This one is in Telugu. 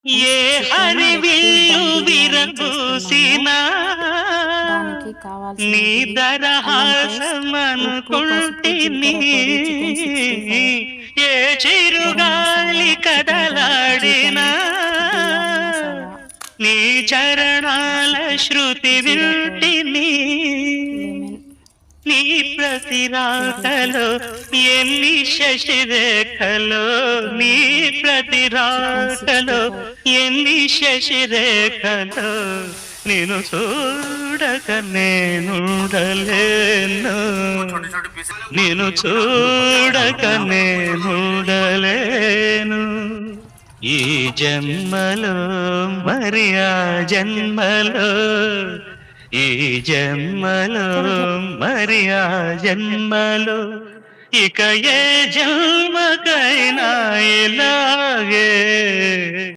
ఏ చికెన్, లెగ్ పీస్ హరివిల్లు దమ్ బిర్యానీ చేసుకుంటున్నాము. విరబూసినా దానికి నీ కావాల్సినటివి అల్లం పేస్ట్, ఉప్పు, పసుపు, దరహాసమనుకుంటిని. జీలకర్ర పొడి, చికెన్ 65, ఏ గరం మసాలా, చిరుగాలి చికెన్ జీ కదలాడినా దమ్, బిర్యానీ మసాలా, నీ చరణాల పసుపు, శృతి జీరా పొడి, వింటిని. లెమన్, నీ ప్రతి పెరుగు, రాకలో ఎన్ని శశిరేఖలో, నీ ప్రతి చికెన్ రాకలో 65, ఎన్ని శశిరేఖలో, నేను చూడక నేనుండలేను, నేను చూడక నేనుండలేను. ఈ జన్మలో మరి ఆ జన్మలో, ఈ జన్మలో మరి ఆ జన్మలో, ఇక ఏ జన్మకైనా ఇలాగే